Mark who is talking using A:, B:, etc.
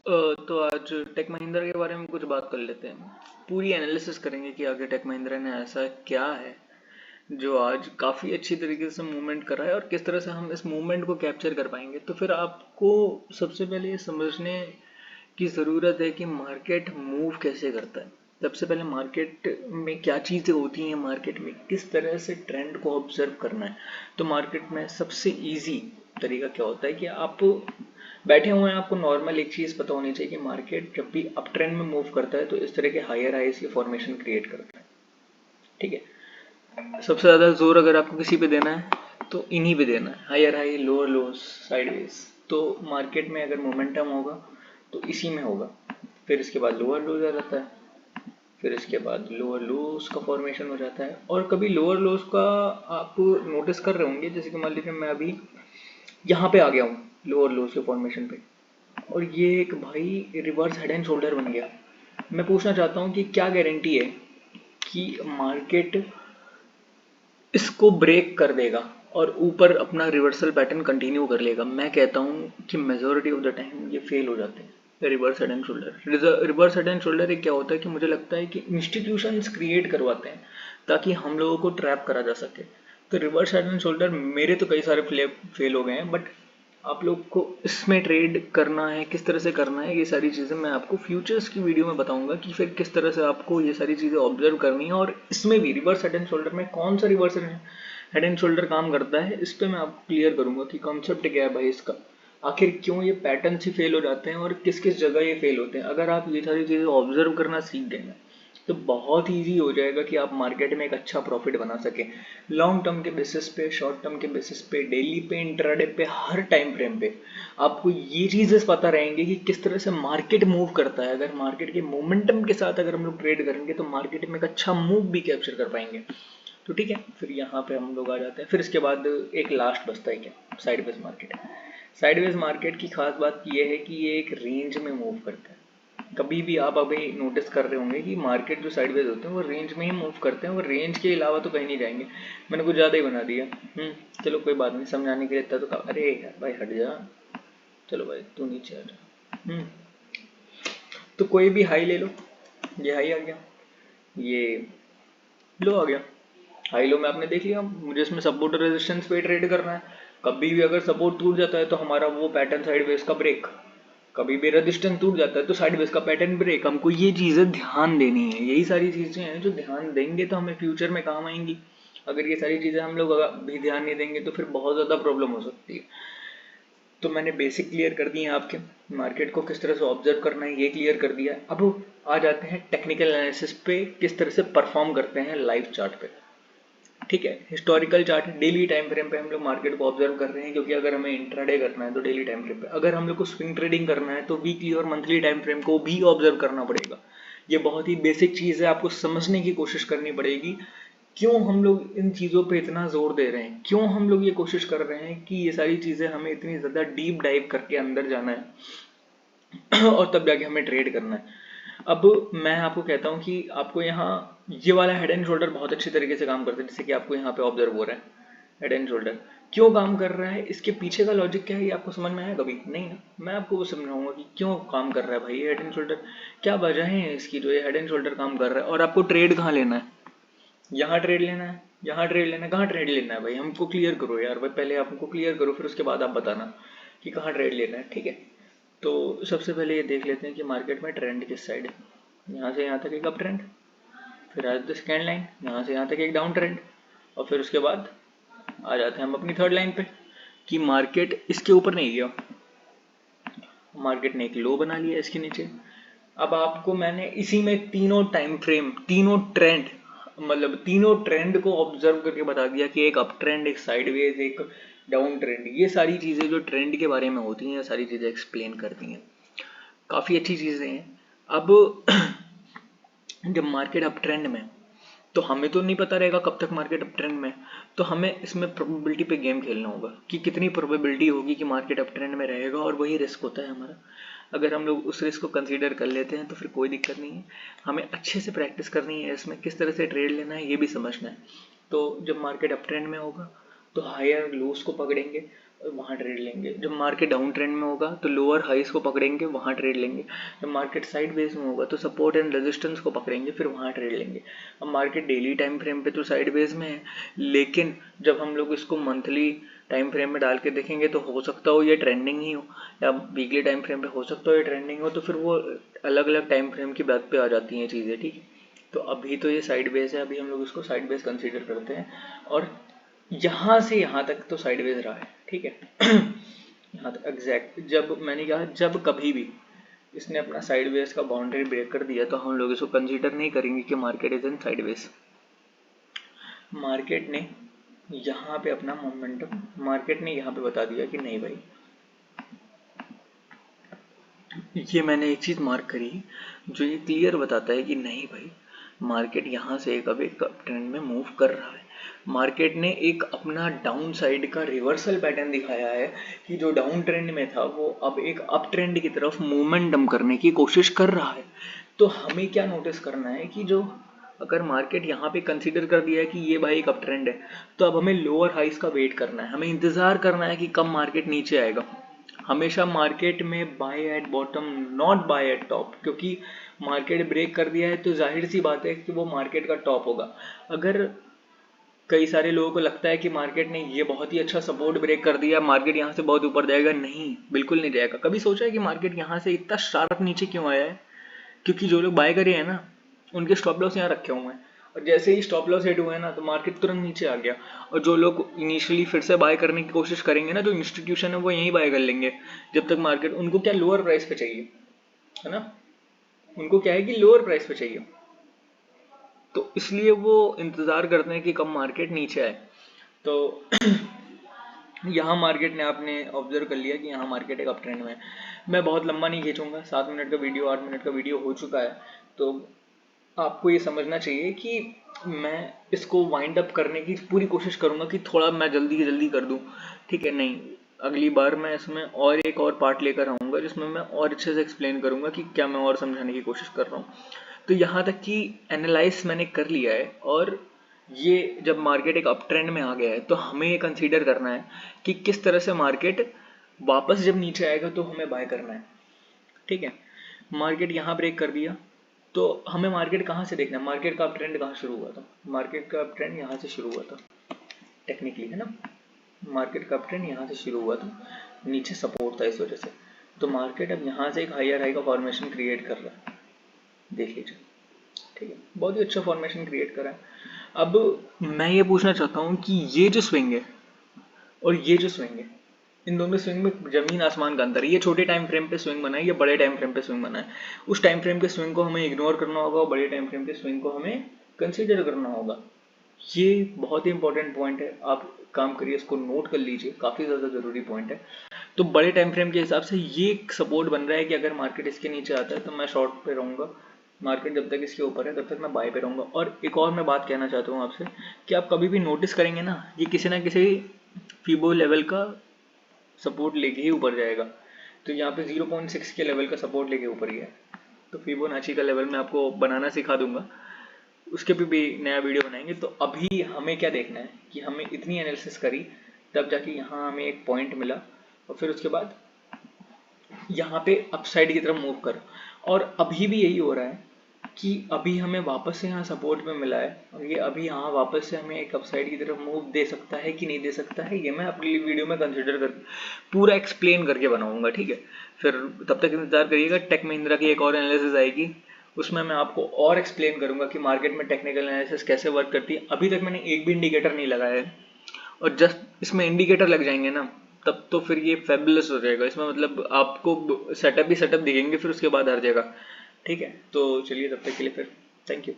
A: तो आज टेक महिंद्रा के बारे में कुछ बात कर लेते हैं। पूरी एनालिसिस करेंगे कि आगे टेक महिंद्रा ने ऐसा क्या है जो आज काफ़ी अच्छी तरीके से मूवमेंट कर रहा है और किस तरह से हम इस मूवमेंट को कैप्चर कर पाएंगे। तो फिर आपको सबसे पहले ये समझने की ज़रूरत है कि मार्केट मूव कैसे करता है। सबसे पहले मार्केट में क्या चीज़ें होती हैं, मार्केट में किस तरह से ट्रेंड को ऑब्जर्व करना है। तो मार्केट में सबसे इजी तरीका क्या होता है कि आप बैठे हुए हैं, आपको नॉर्मल एक चीज़ पता होनी चाहिए कि मार्केट जब भी अप ट्रेंड में मूव करता है तो इस तरह के हायर हाइज की फॉर्मेशन क्रिएट करता है। ठीक है। सबसे ज़्यादा जोर अगर आपको किसी पे देना है तो इन्हीं पे देना है, higher high lower lows sideways. तो मार्केट में अगर मोमेंटम होगा तो इसी में होगा। फिर इसके बाद लोअर लोज आ जाता है, फिर इसके बाद लोअर लोज का फॉर्मेशन हो जाता है। और कभी लोअर लोज का आप नोटिस कर रहे होंगे, जैसे कि मान लीजिए मैं अभी यहाँ पे आ गया हूँ लोअर लोज के फॉर्मेशन पे, और ये एक भाई रिवर्स हेड एंड शोल्डर बन गया। मैं पूछना चाहता हूँ कि क्या गारंटी है कि मार्केट इसको ब्रेक कर देगा और ऊपर अपना रिवर्सल पैटर्न कंटिन्यू कर लेगा। मैं कहता हूँ कि मेजोरिटी ऑफ द टाइम ये फेल हो जाते हैं। Reverse head and shoulder, reverse head and shoulder एक क्या होता है कि मुझे लगता है कि इंस्टीट्यूशंस क्रिएट करवाते हैं ताकि हम लोगों को ट्रैप करा जा सके। तो रिवर्स हेड एंड शोल्डर मेरे तो कई सारे फेल हो गए हैं, बट आप लोग को इसमें ट्रेड करना है, किस तरह से करना है, ये सारी चीज़ें मैं आपको फ्यूचर्स की वीडियो में बताऊंगा कि फिर किस तरह से आपको ये सारी चीज़ें ऑब्जर्व करनी है। और इसमें भी रिवर्स हेड एंड शोल्डर में कौन सा रिवर्स हेड एंड शोल्डर काम करता है, इस पर मैं आपको क्लियर करूंगा कि कॉन्सेप्ट क्या है भाई इसका, आखिर क्यों ये पैटर्न से फेल हो जाते हैं और किस किस जगह ये फेल होते हैं। अगर आप ये सारी चीज़ें ऑब्जर्व करना सीख गए ना तो बहुत ईजी हो जाएगा कि आप मार्केट में एक अच्छा प्रॉफिट बना सकें, लॉन्ग टर्म के बेसिस पे, शॉर्ट टर्म के बेसिस पे, डेली पे, इंट्राडे पे, हर टाइम फ्रेम पे आपको ये चीज़ें पता रहेंगे कि किस तरह से मार्केट मूव करता है। अगर मार्केट के मोमेंटम के साथ अगर हम लोग ट्रेड करेंगे तो मार्केट में एक अच्छा मूव भी कैप्चर कर पाएंगे। तो ठीक है, फिर यहाँ पे हम लोग आ जाते हैं। फिर इसके बाद एक लास्ट बचता है क्या, साइडवेज मार्केट। साइडवेज मार्केट की खास बात यह है कि ये एक रेंज में मूव करता है। कभी भी आप अभी नोटिस कर रहे होंगे कि मार्केट जो साइडवेज होते हैं वो रेंज में ही मूव करते हैं, वो रेंज के अलावा तो कहीं नहीं जाएंगे। मैंने कुछ ज़्यादा ही बना दिया। चलो कोई बात नहीं, समझाने के लिए इतना तो कहा। अरे यार भाई हट जा, चलो भाई तू नीचे हट। तो कोई भी हाई ले लो, ये हाई आ गया, ये लो आ गया। हाई लो में आपने देख लिया, मुझे इसमें सपोर्ट और रेजिस्टेंस पे ट्रेड करना है। कभी भी अगर सपोर्ट टूट जाता है तो हमारा वो पैटर्न साइडवेज का ब्रेक, कभी भी रेजिस्टेंस टूट जाता है तो साइडवेज का पैटर्न ब्रेक। हमको ये चीज़ें ध्यान देनी है, यही सारी चीज़ें हैं जो ध्यान देंगे तो हमें फ्यूचर में काम आएंगी। अगर ये सारी चीज़ें हम लोग भी ध्यान नहीं देंगे तो फिर बहुत ज़्यादा प्रॉब्लम हो सकती है। तो मैंने बेसिक क्लियर कर दिए हैं आपके, मार्केट को किस तरह से ऑब्जर्व करना है ये क्लियर कर दिया है। अब आ जाते हैं टेक्निकल एनालिसिस पे, किस तरह से परफॉर्म करते हैं लाइव चार्ट पे। ठीक है, historical chart, daily time frame पे हम लोग मार्केट को ऑब्जर्व कर रहे हैं, क्योंकि अगर हमें इंट्राडे करना है तो डेली टाइम फ्रेम पे, अगर हम लोग को स्विंग ट्रेडिंग करना है तो वीकली और मंथली टाइम फ्रेम को भी ऑब्जर्व करना पड़ेगा। ये बहुत ही बेसिक चीज़ है, आपको समझने की कोशिश करनी पड़ेगी क्यों हम लोग इन चीज़ों पे इतना जोर दे रहे हैं, क्यों हम लोग ये कोशिश कर रहे हैं कि ये सारी चीज़ें हमें इतनी ज़्यादा डीप डाइव करके अंदर जाना है और तब जाके हमें ट्रेड करना है। अब मैं आपको कहता हूँ कि आपको यहाँ ये वाला हेड एंड शोल्डर बहुत अच्छी तरीके से काम करता है, जैसे कि आपको यहाँ पे ऑब्जर्व हो रहा है। हेड एंड शोल्डर क्यों काम कर रहा है, इसके पीछे का लॉजिक क्या है, ये आपको समझ में आया कभी नहीं ना। मैं आपको वो समझाऊंगा कि क्यों काम कर रहा है भाई ये हेड एंड शोल्डर, क्या वजह है इसकी जो ये हेड एंड शोल्डर काम कर रहा है। और आपको ट्रेड कहाँ लेना है, यहाँ ट्रेड लेना है, यहाँ ट्रेड लेना है, कहाँ ट्रेड लेना है भाई, हमको क्लियर करो यार भाई, पहले हमको क्लियर करो फिर उसके बाद आप बताना कि कहाँ ट्रेड लेना है। ठीक है, तो सबसे पहले ये देख लेते हैं कि मार्केट में ट्रेंड किस साइड है। यहाँ से यहाँ तक एक अप ट्रेंड, फिर आज द सेकेंड लाइन, यहाँ से यहाँ तक एक डाउन ट्रेंड, और फिर उसके बाद आ जाते हैं हम अपनी थर्ड लाइन पे कि मार्केट इसके ऊपर नहीं गया, मार्केट ने एक लो बना लिया इसके नीचे। अब आपको मैंने इसी में तीनों टाइम फ्रेम, तीनों ट्रेंड, मतलब तीनों ट्रेंड को ऑब्जर्व करके बता दिया कि एक अप ट्रेंड, एक साइडवेज, एक डाउन ट्रेंड, ये सारी चीज़ें जो ट्रेंड के बारे में होती हैं ये सारी चीज़ें एक्सप्लेन कर दी हैं। काफ़ी अच्छी चीज़ें हैं। अब जब मार्केट अप ट्रेंड में, तो हमें तो नहीं पता रहेगा कब तक मार्केट अप ट्रेंड में, तो हमें इसमें प्रोबेबिलिटी पे गेम खेलना होगा कि कितनी प्रोबेबिलिटी होगी कि मार्केट अप ट्रेंड में रहेगा, और वही रिस्क होता है हमारा। अगर हम लोग उस रिस्क को कंसीडर कर लेते हैं तो फिर कोई दिक्कत नहीं है। हमें अच्छे से प्रैक्टिस करनी है, इसमें किस तरह से ट्रेड लेना है ये भी समझना है। तो जब मार्केट अप ट्रेंड में होगा तो हायर लोस को पकड़ेंगे वहाँ ट्रेड लेंगे। जब मार्केट डाउन ट्रेंड में होगा तो लोअर हाइस को पकड़ेंगे, वहाँ ट्रेड लेंगे। जब मार्केट साइड बेस में होगा तो सपोर्ट एंड रेजिस्टेंस को पकड़ेंगे, फिर वहाँ ट्रेड लेंगे। अब मार्केट डेली टाइम फ्रेम पे तो साइड बेस में है, लेकिन जब हम लोग इसको मंथली टाइम फ्रेम में डाल के देखेंगे तो हो सकता हो ये ट्रेंडिंग ही हो, या वीकली टाइम फ्रेम पे हो सकता हो ये ट्रेंडिंग हो। तो फिर वो अलग अलग टाइम फ्रेम की बात पे आ जाती हैं चीज़ें, ठीक है। तो अभी तो ये साइड बेस है, अभी हम लोग इसको साइड बेस कंसीडर करते हैं, और यहाँ से यहाँ तक तो साइडवेज रहा है, ठीक है। यहाँ तक एग्जैक्ट, जब मैंने कहा जब कभी भी इसने अपना साइडवेज का बाउंड्री ब्रेक कर दिया तो हम लोग इसको कंसीडर नहीं करेंगे कि market is in sideways. Market ने यहाँ पे अपना मोमेंटम, मार्केट ने यहाँ पे बता दिया कि नहीं भाई, ये मैंने एक चीज मार्क करी जो ये क्लियर बताता है कि नहीं भाई, मार्केट यहाँ से एक ट्रेंड में मूव कर रहा है। मार्केट ने एक अपना डाउन साइड का रिवर्सल पैटर्न दिखाया है कि जो डाउन ट्रेंड में था वो अब एक अप ट्रेंड की तरफ मोमेंटम करने की कोशिश कर रहा है। तो हमें क्या नोटिस करना है कि जो अगर मार्केट यहाँ पे कंसीडर कर दिया है कि ये भाई एक अप ट्रेंड है, तो अब हमें लोअर हाइस का वेट करना है, हमें इंतजार करना है कि कब मार्केट नीचे आएगा। हमेशा मार्केट में by at bottom, not by eight top, क्योंकि मार्केट ब्रेक कर दिया है तो जाहिर सी बात है कि वो मार्केट का टॉप होगा। अगर कई सारे लोगों को लगता है कि मार्केट ने ये बहुत ही अच्छा सपोर्ट ब्रेक कर दिया, मार्केट यहाँ से बहुत ऊपर जाएगा, नहीं, बिल्कुल नहीं जाएगा। कभी सोचा है कि मार्केट यहाँ से इतना शार्प नीचे क्यों आया है? क्योंकि जो लोग बाय करे हैं ना, उनके स्टॉप लॉस यहाँ रखे हुए हैं, और जैसे ही स्टॉप लॉस हिट हुए ना तो मार्केट तुरंत नीचे आ गया। और जो लोग इनिशियली फिर से बाय करने की कोशिश करेंगे ना, जो इंस्टीट्यूशन है वो यहीं बाय कर लेंगे जब तक मार्केट, उनको क्या लोअर प्राइस पे चाहिए, है ना, उनको क्या है कि लोअर प्राइस पे चाहिए, तो इसलिए वो इंतजार करते हैं कि कब मार्केट नीचे आए। तो यहाँ मार्केट ने, आपने ऑब्जर्व कर लिया कि यहाँ मार्केट एक अप ट्रेंड में है। मैं बहुत लंबा नहीं खींचूंगा, 7 मिनट का वीडियो, 8 मिनट का वीडियो हो चुका है, तो आपको ये समझना चाहिए कि मैं इसको वाइंड अप करने की पूरी कोशिश करूंगा कि थोड़ा मैं जल्दी कर दूं, ठीक है। नहीं, अगली बार मैं इसमें और एक और पार्ट लेकर आऊंगा जिसमें मैं और अच्छे से एक्सप्लेन करूंगा कि क्या मैं और समझाने की कोशिश कर रहा हूँ। तो यहाँ तक कि एनालाइज मैंने कर लिया है, और ये जब मार्केट एक अप ट्रेंड में आ गया है तो हमें ये कंसीडर करना है कि किस तरह से मार्केट वापस जब नीचे आएगा तो हमें बाय करना है, ठीक है। मार्केट यहाँ ब्रेक कर दिया तो हमें मार्केट कहाँ से देखना है, मार्केट का अप ट्रेंड कहाँ शुरू हुआ था, मार्केट का अप ट्रेंड यहाँ से शुरू हुआ था टेक्निकली, है ना। मार्केट का अप ट्रेंड यहाँ से शुरू हुआ था, नीचे सपोर्ट था इस वजह से, तो मार्केट अब यहाँ से एक हायर हाई का फॉर्मेशन क्रिएट कर रहा है, देख लीजिए, ठीक है। बहुत ही अच्छा फॉर्मेशन क्रिएट करा है। अब मैं ये पूछना चाहता हूँ कि ये जो स्विंग है और ये जो स्विंग है, इन दोनों स्विंग में जमीन आसमान का अंतर है। ये छोटे टाइम फ्रेम पे स्विंग बना है, ये बड़े टाइम फ्रेम पे स्विंग बना है। उस टाइम फ्रेम के स्विंग को हमें इग्नोर करना होगा और बड़े टाइम फ्रेम के स्विंग को हमें कंसीडर करना होगा। ये बहुत ही इंपॉर्टेंट पॉइंट है, आप काम करिए, इसको नोट कर लीजिए, काफी ज्यादा जरूरी पॉइंट है। तो बड़े टाइम फ्रेम के हिसाब से ये एक सपोर्ट बन रहा है कि अगर मार्केट इसके नीचे आता है तो मैं शॉर्ट पे रहूंगा, मार्केट जब तक इसके ऊपर है तब तक मैं बाय पे रहूंगा। और एक और मैं बात कहना चाहता हूँ आपसे कि आप कभी भी नोटिस करेंगे ना, ये किसी ना किसी फीबो लेवल का सपोर्ट लेके ही ऊपर जाएगा। तो यहाँ पे 0.6 के लेवल का सपोर्ट लेके ऊपर ही है। तो फिबोनाची का लेवल मैं आपको बनाना सिखा दूंगा, उसके भी नया वीडियो बनाएंगे। तो अभी हमें क्या देखना है कि हमें इतनी एनालिसिस करी तब जाके यहाँ हमें एक पॉइंट मिला, और फिर उसके बाद यहाँ पे अपसाइड की तरफ मूव कर, और अभी भी यही हो रहा है कि अभी हमें वापस से यहाँ सपोर्ट में मिला है, और ये अभी यहाँ वापस से हमें एक अपसाइड की तरफ मूव दे सकता है कि नहीं दे सकता है, ये मैं अपनी वीडियो में कंसिडर कर पूरा एक्सप्लेन करके बनाऊंगा, ठीक है। फिर तब तक इंतजार करिएगा, टेक महिंद्रा की एक और एनालिसिस आएगी, उसमें मैं आपको और एक्सप्लेन करूंगा कि मार्केट में टेक्निकल एनालिसिस कैसे वर्क करती है। अभी तक मैंने एक भी इंडिकेटर नहीं लगाया है, और जस्ट इसमें इंडिकेटर लग जाएंगे ना तब तो फिर ये फेबुलस हो जाएगा। इसमें मतलब आपको सेटअप ही सेटअप दिखेंगे, फिर उसके बाद हर जगह, ठीक है। तो चलिए तब तक के लिए फिर थैंक यू।